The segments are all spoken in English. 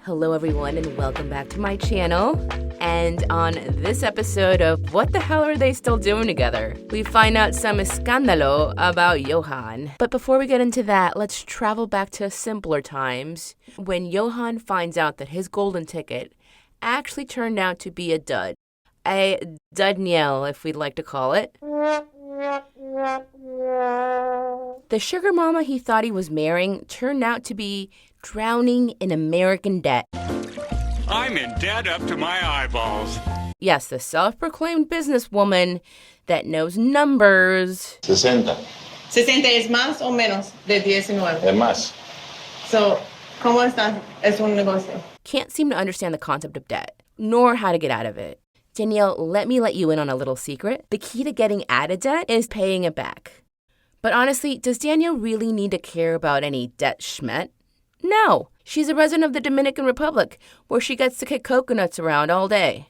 Hello everyone and welcome back to my channel. And on this episode of What the Hell Are They Still Doing Together? We find out some escándalo about Yohan. But before we get into that, let's travel back to simpler times when Yohan finds out that his golden ticket actually turned out to be a dud. A Daniele, if we'd like to call it. The sugar mama he thought he was marrying turned out to be drowning in American debt. I'm in debt up to my eyeballs. Yes, the self-proclaimed businesswoman that knows numbers. 60. 60 es más o menos de 19. Es más. So, ¿cómo estás? Es un negocio. Can't seem to understand the concept of debt, nor how to get out of it. Danielle, let me let you in on a little secret. The key to getting out of debt is paying it back. But honestly, does Danielle really need to care about any debt schmet? No. She's a resident of the Dominican Republic, where she gets to kick coconuts around all day.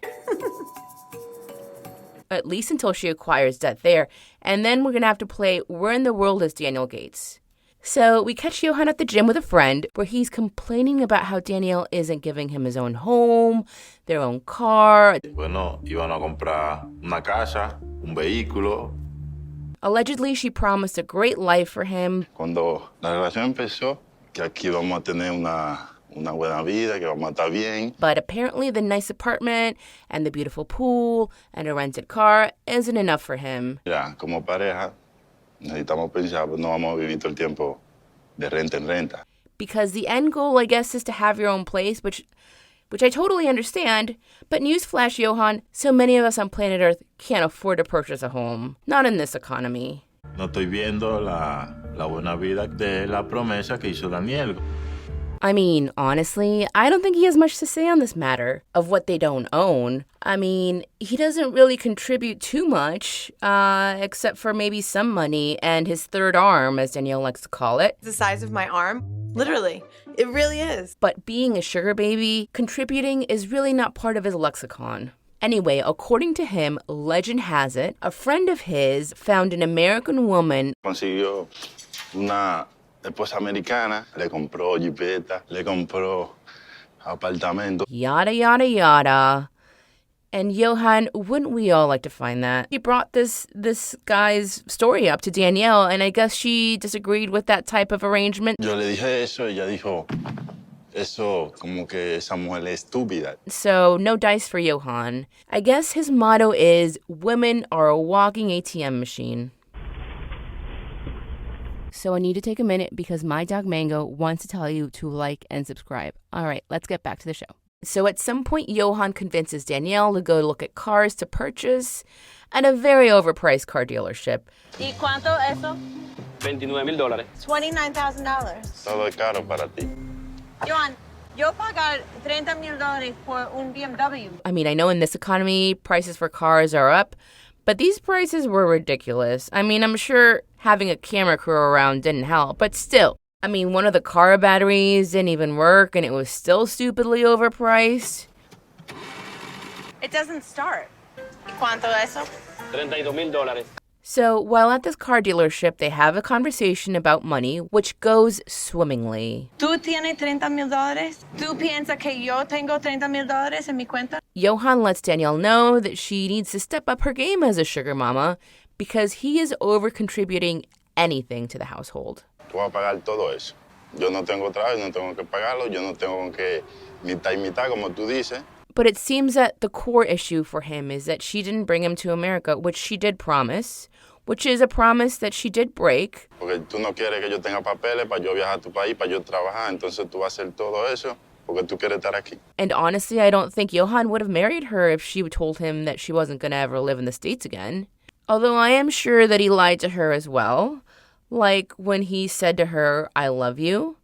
At least until she acquires debt there, and then we're going to have to play Where in the World is Daniel Gates? So we catch Yohan at the gym with a friend, where he's complaining about how Danielle isn't giving him his own home, their own car. Bueno, iban a comprar una casa, un vehículo. Allegedly, she promised a great life for him. Cuando la relación empezó, que aquí vamos a tener una buena vida, que vamos a estar bien. But apparently the nice apartment and the beautiful pool and a rented car isn't enough for him. Ya, como pareja, necesitamos pensar, pues no vamos a vivir todo el tiempo de renta en renta. Because the end goal, I guess, is to have your own place, which I totally understand. But newsflash, Yohan, so many of us on planet Earth can't afford to purchase a home. Not in this economy. No estoy viendo la buena vida de la promesa que hizo Daniel. I mean, honestly, I don't think he has much to say on this matter of what they don't own. I mean, he doesn't really contribute too much, except for maybe some money and his third arm, as Danielle likes to call it. The size of my arm? Literally. It really is. But being a sugar baby, contributing is really not part of his lexicon. Anyway, according to him, legend has it, a friend of his found an American woman. Consiguió una esposa americana, le compró jipeta, le compró apartamento. Yada, yada, yada. And Yohan, wouldn't we all like to find that? He brought this guy's story up to Danielle, and I guess she disagreed with that type of arrangement. Yo le dije eso, ella dijo, eso como que esa mujer es estúpida. So no dice for Yohan. I guess his motto is, women are a walking ATM machine. So I need to take a minute because my dog Mango wants to tell you to like and subscribe. All right, let's get back to the show. So at some point, Yohan convinces Danielle to go look at cars to purchase at a very overpriced car dealership. ¿Y cuánto eso? $29,000. $29,000. Todo es caro para ti. Johan, yo pagar $30,000 por un BMW. I mean, I know in this economy, prices for cars are up, but these prices were ridiculous. I mean, I'm sure having a camera crew around didn't help, but still. I mean, one of the car batteries didn't even work, and it was still stupidly overpriced. It doesn't start. ¿Y cuánto eso? $32,000. So while at this car dealership, they have a conversation about money, which goes swimmingly. ¿Tú tienes $30,000? ¿Tú piensas que yo tengo $30,000 en mi cuenta? Yohan lets Danielle know that she needs to step up her game as a sugar mama because he is over-contributing anything to the household. Tú vas a pagar todo eso. Yo no tengo trabajo, no tengo que pagarlo, yo no tengo que mitad y mitad, como tú dices. But it seems that the core issue for him is that she didn't bring him to America, which she did promise, which is a promise that she did break. Porque tú no quieres que yo tenga papeles para yo viajar a tu país, para yo trabajar, entonces tú vas a hacer todo eso porque tú quieres estar aquí. And honestly, I don't think Yohan would have married her if she told him that she wasn't going to ever live in the States again. Although I am sure that he lied to her as well. Like when he said to her, I love you.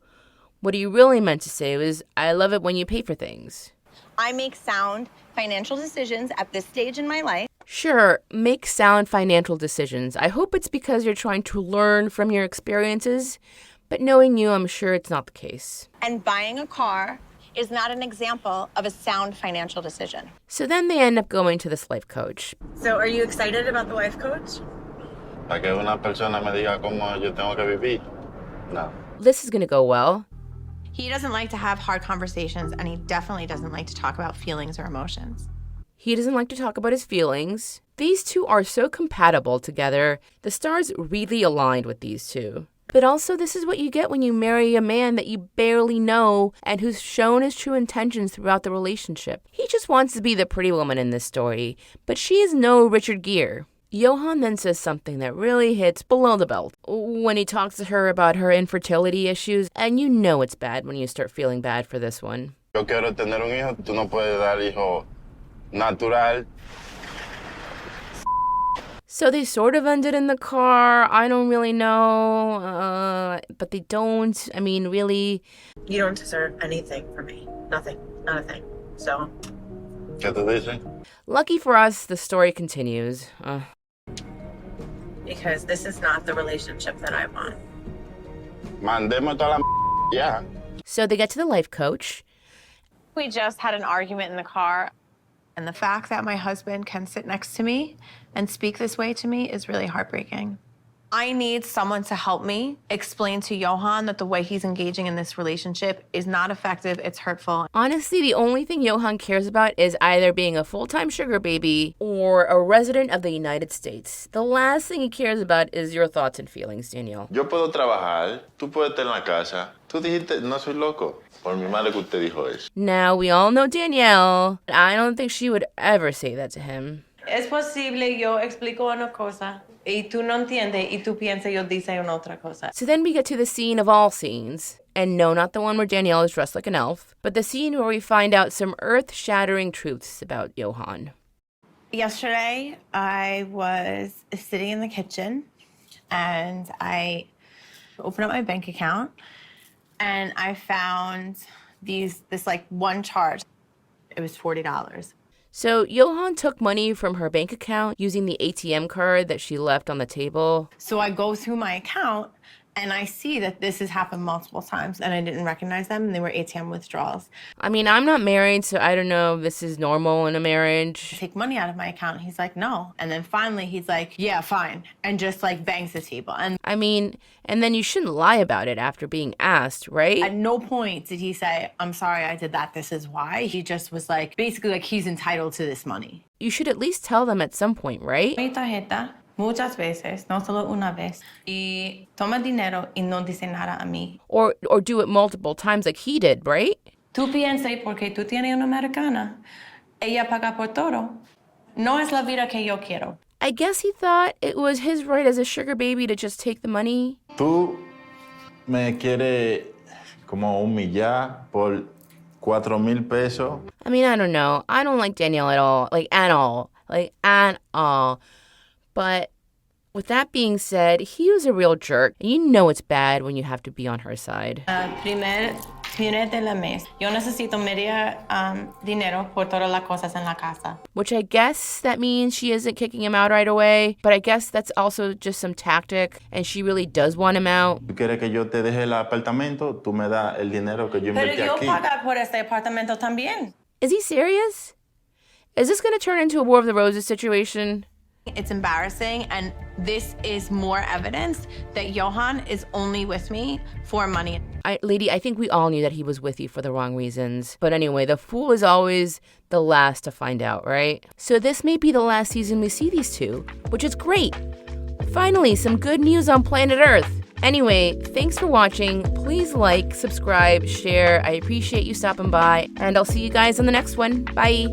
What he really meant to say was, I love it when you pay for things. I make sound financial decisions at this stage in my life. Sure, make sound financial decisions. I hope it's because you're trying to learn from your experiences, but knowing you, I'm sure it's not the case. And buying a car is not an example of a sound financial decision. So then they end up going to this life coach. So are you excited about the life coach? Para que una persona me diga cómo yo tengo que vivir. No. This is going to go well. He doesn't like to have hard conversations, and he definitely doesn't like to talk about feelings or emotions. He doesn't like to talk about his feelings. These two are so compatible together. The stars really aligned with these two. But also, this is what you get when you marry a man that you barely know and who's shown his true intentions throughout the relationship. He just wants to be the pretty woman in this story, but she is no Richard Gere. Yohan then says something that really hits below the belt when he talks to her about her infertility issues, and you know it's bad when you start feeling bad for this one. Yo quiero tener un hijo, tú no puedes dar hijo natural. So they sort of ended in the car. I don't really know, but they don't. I mean, really. You don't deserve anything from me. Nothing. Not a thing. So. ¿Qué tú dices? Lucky for us, the story continues. Because this is not the relationship that I want. Mandemos toda la ya. So they get to the life coach. We just had an argument in the car, and the fact that my husband can sit next to me and speak this way to me is really heartbreaking. I need someone to help me explain to Yohan that the way he's engaging in this relationship is not effective, it's hurtful. Honestly, the only thing Yohan cares about is either being a full-time sugar baby or a resident of the United States. The last thing he cares about is your thoughts and feelings, Danielle. Yo puedo trabajar, tú puedes estar en la casa. Tú dijiste, no soy loco. Por mi madre que usted dijo eso. Now, we all know Danielle. I don't think she would ever say that to him. Es posible yo explico una cosa y tú no entiendes y tú piensas yo dice una otra cosa. So then we get to the scene of all scenes. And no, not the one where Danielle is dressed like an elf, but the scene where we find out some earth-shattering truths about Yohan. Yesterday, I was sitting in the kitchen and I opened up my bank account and I found this like one charge. It was $40. So Yohan took money from her bank account using the ATM card that she left on the table. So I go through my account and I see that this has happened multiple times and I didn't recognize them and they were ATM withdrawals. I mean, I'm not married, so I don't know if this is normal in a marriage. Take money out of my account. He's like, no. And then finally he's like, yeah, fine. And just like bangs the table. And I mean, and then you shouldn't lie about it after being asked, right? at no point did he say, I'm sorry I did that. This is why. He just was like, basically like he's entitled to this money. You should at least tell them at some point, right? Mi tarjeta muchas veces, no solo una vez, y toma dinero y no dice nada a mí. Or do it multiple times like he did, right? Tú piensas porque tú tienes una americana, ella paga por todo. No es la vida que yo quiero. I guess he thought it was his right as a sugar baby to just take the money. Tú me quieres como humillar por 4,000 pesos. I mean, I don't know. I don't like Danielle at all. Like, at all. But with that being said, he was a real jerk. And you know it's bad when you have to be on her side. Primer de la mes. Yo necesito media dinero por todas las cosas en la casa. Which I guess that means she isn't kicking him out right away. But I guess that's also just some tactic. And she really does want him out. Tú quieres que yo te deje el apartamento, tú me das el dinero que yo Pero invertí yo aquí. pago por este apartamento también. Is he serious? Is this going to turn into a War of the Roses situation? It's embarrassing, and this is more evidence that Yohan is only with me for money. Lady, I think we all knew that he was with you for the wrong reasons. But anyway, the fool is always the last to find out, right? So this may be the last season we see these two, which is great. Finally, some good news on planet Earth. Anyway, thanks for watching. Please like, subscribe, share. I appreciate you stopping by, and I'll see you guys on the next one. Bye.